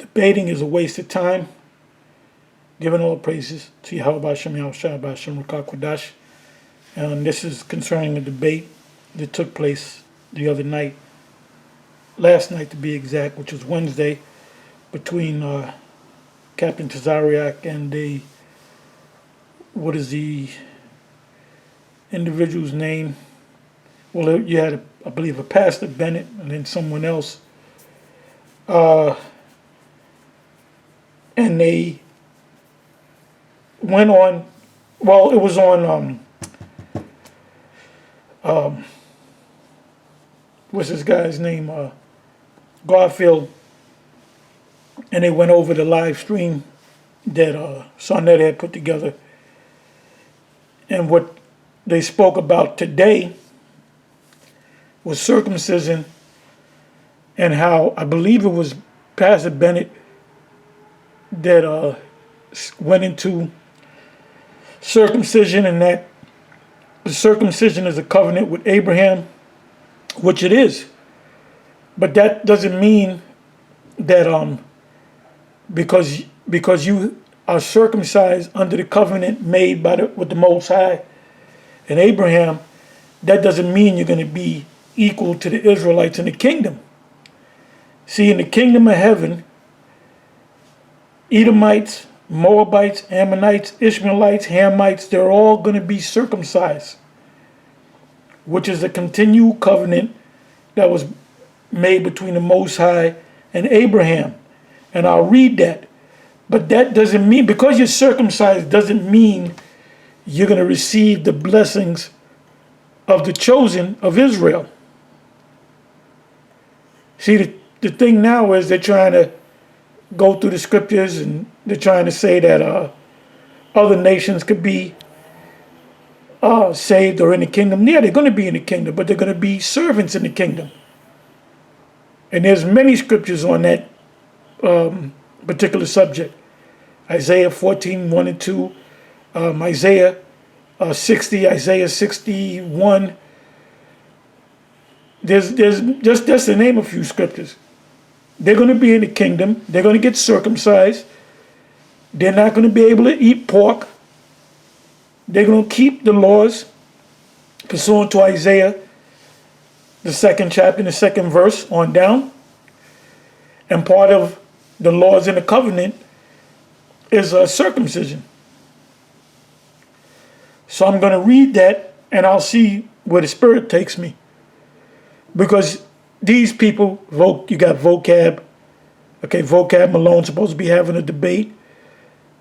Debating is a waste of time. Giving all praises to Yahweh B'Shem Yahushua B'Shem Rakakwadash. And this is concerning a debate that took place the other night, last night to be exact, which was Wednesday, between Captain Tazariak and what is the individual's name? Well, you had, I believe, a Pastor Bennett and then someone else. And they went on, well, it was on, what's this guy's name? Garfield. And they went over the live stream that Sonnet had put together. And what they spoke about today was circumcision, and how I believe it was Pastor Bennett that went into circumcision, and that the circumcision is a covenant with Abraham, which it is. But that doesn't mean that because you are circumcised under the covenant made with the Most High and Abraham, that doesn't mean you're going to be equal to the Israelites in the kingdom. See, in the kingdom of heaven, Edomites, Moabites, Ammonites, Ishmaelites, Hamites, they're all going to be circumcised, which is a continual covenant that was made between the Most High and Abraham. And I'll read that. But that doesn't mean, because you're circumcised, doesn't mean you're going to receive the blessings of the chosen of Israel. See, the thing now is they're trying to go through the scriptures, and they're trying to say that other nations could be saved or in the kingdom. Yeah, they're going to be in the kingdom, but they're going to be servants in the kingdom. And there's many scriptures on that particular subject. Isaiah 14, 1 and 2, Isaiah 60, Isaiah 61. There's just to name a few scriptures. They're going to be in the kingdom. They're going to get circumcised. They're not going to be able to eat pork. They're going to keep the laws pursuant to Isaiah, the 2nd chapter, the 2nd verse on down. And part of the laws in the covenant is circumcision. So I'm going to read that, and I'll see where the Spirit takes me. Because these people, you got Vocab. Okay, Vocab Malone supposed to be having a debate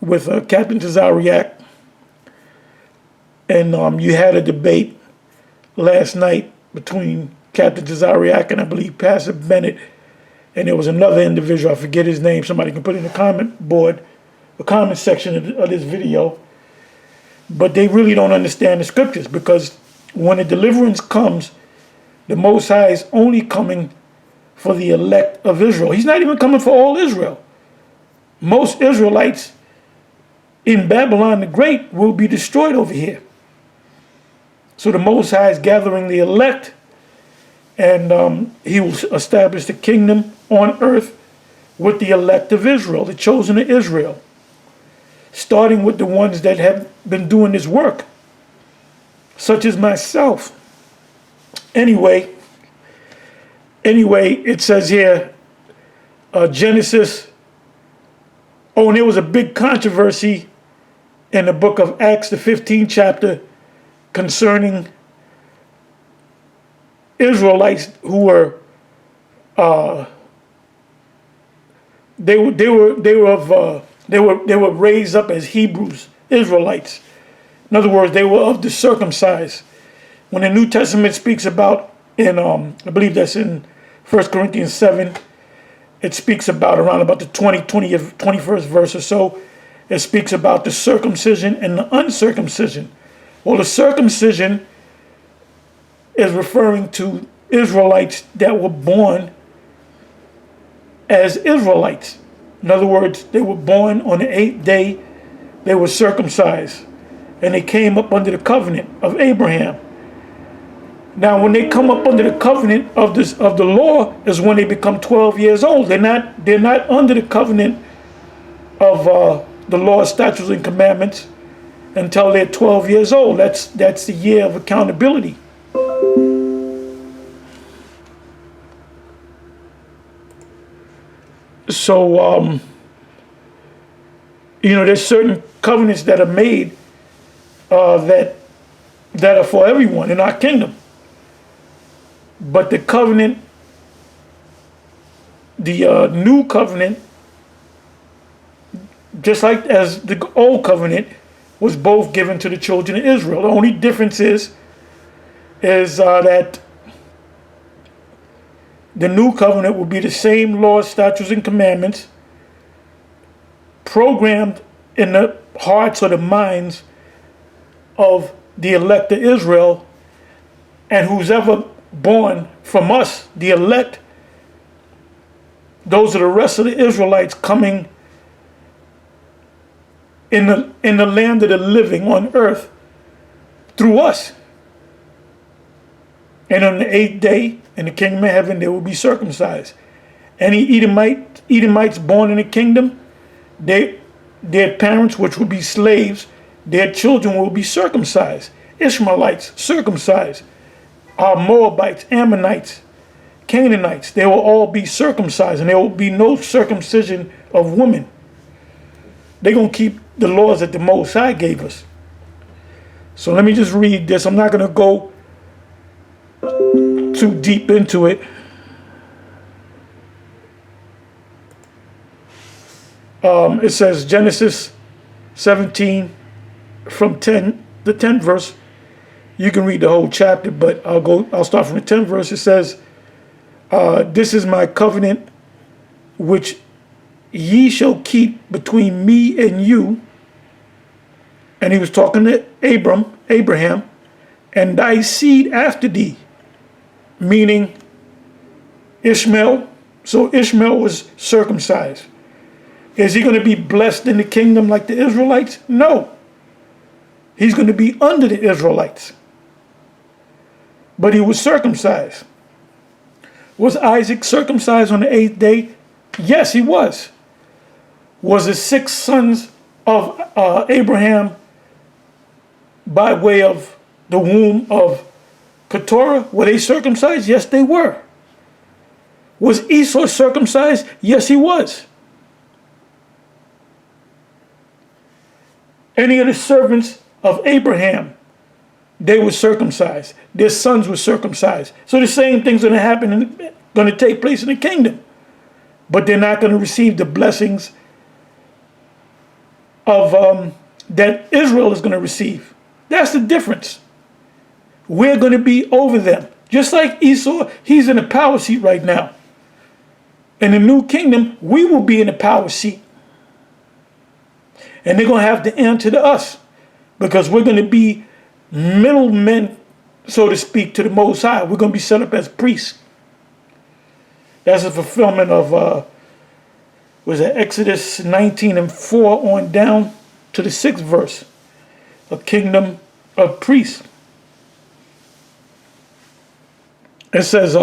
with Captain Tazariak. And you had a debate last night between Captain Tazariak and I believe Pastor Bennett. And there was another individual, I forget his name. Somebody can put it in the comment section of this video. But they really don't understand the scriptures, because when a deliverance comes, the Most High is only coming for the elect of Israel. He's not even coming for all Israel. Most Israelites in Babylon the Great will be destroyed over here. So the Most High is gathering the elect, and he will establish the kingdom on earth with the elect of Israel, the chosen of Israel, starting with the ones that have been doing this work, such as myself. Anyway, it says here, Genesis. Oh, and there was a big controversy in the book of Acts, the 15th chapter, concerning Israelites who were they were raised up as Hebrews, Israelites. In other words, they were of the circumcised. When the New Testament speaks about, I believe that's in 1 Corinthians 7, it speaks about around about the 21st verse or so. It speaks about the circumcision and the uncircumcision. Well, the circumcision is referring to Israelites that were born as Israelites. In other words, they were born on the 8th day, they were circumcised, and they came up under the covenant of Abraham. Now, when they come up under the covenant of the law is when they become 12 years old. They're not under the covenant of the law, statutes, and commandments until they're 12 years old. That's the year of accountability. So, there's certain covenants that are made that are for everyone in our kingdom. But the covenant, the new covenant, just like as the old covenant, was both given to the children of Israel. The only difference is that the new covenant will be the same laws, statutes, and commandments programmed in the hearts or the minds of the elect of Israel, and who's ever born from us, the elect, those are the rest of the Israelites coming in the land of the living on earth through us. And on the 8th day in the kingdom of heaven, they will be circumcised. Any Edomites born in the kingdom, their parents, which will be slaves, their children will be circumcised. Ishmaelites, circumcised. Moabites, Ammonites, Canaanites, they will all be circumcised, and there will be no circumcision of women. They're going to keep the laws that the Most High gave us. So let me just read this. I'm not going to go too deep into it. It says Genesis 17 from the 10th verse. You can read the whole chapter, but I'll start from the 10th verse. It says, this is my covenant which ye shall keep between me and you. And he was talking to Abraham, and thy seed after thee, meaning Ishmael. So Ishmael was circumcised. Is he going to be blessed in the kingdom like the Israelites? No. He's going to be under the Israelites. But he was circumcised. Was Isaac circumcised on the 8th day? Yes, he was. Was the 6 sons of Abraham by way of the womb of Keturah, were they circumcised? Yes, they were. Was Esau circumcised? Yes, he was. Any of the servants of Abraham, they were circumcised. Their sons were circumcised. So the same thing's going to happen, going to take place in the kingdom. But they're not going to receive the blessings of that Israel is going to receive. That's the difference. We're going to be over them. Just like Esau, he's in a power seat right now. In the new kingdom, we will be in a power seat. And they're going to have to answer to us, because we're going to be middlemen, so to speak, to the Most High. We're going to be set up as priests. That's a fulfillment of, Exodus 19 and 4 on down to the 6th verse. A kingdom of priests. It says,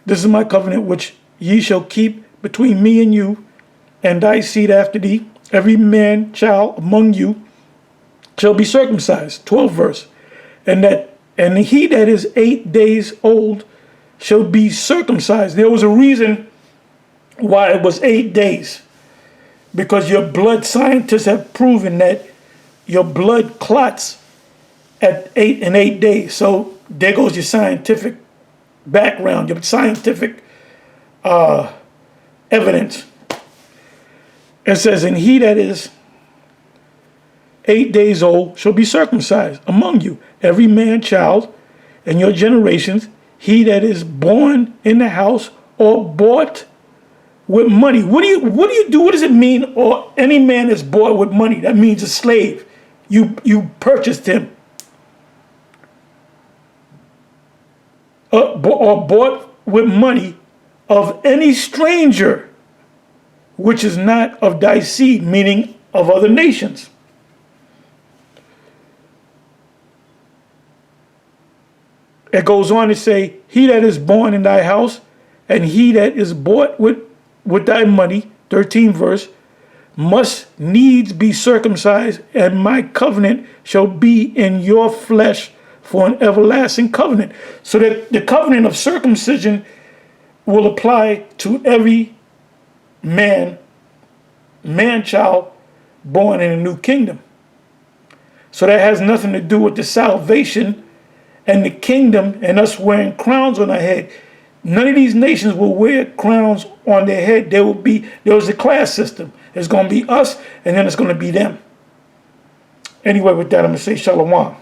this is my covenant which ye shall keep between me and you, and thy seed after thee. Every man, child among you shall be circumcised. 12th verse. And he that is 8 days old shall be circumcised. There was a reason why it was 8 days. Because your blood scientists have proven that your blood clots at 8 days. So there goes your scientific background, your scientific evidence. It says, and he that is 8 days old shall be circumcised among you, every man child in your generations, he that is born in the house or bought with money. What do you do? What does it mean? Or any man is bought with money? That means a slave. You purchased him. Or bought with money of any stranger, which is not of thy seed, meaning of other nations. It goes on to say, he that is born in thy house, and he that is bought with thy money, 13th verse, must needs be circumcised, and my covenant shall be in your flesh for an everlasting covenant. So that the covenant of circumcision will apply to every man-child born in a new kingdom. So that has nothing to do with the salvation and the kingdom and us wearing crowns on our head. None of these nations will wear crowns on their head. There was a class system. It's going to be us, and then it's going to be them. Anyway, with that, I'm going to say shalom.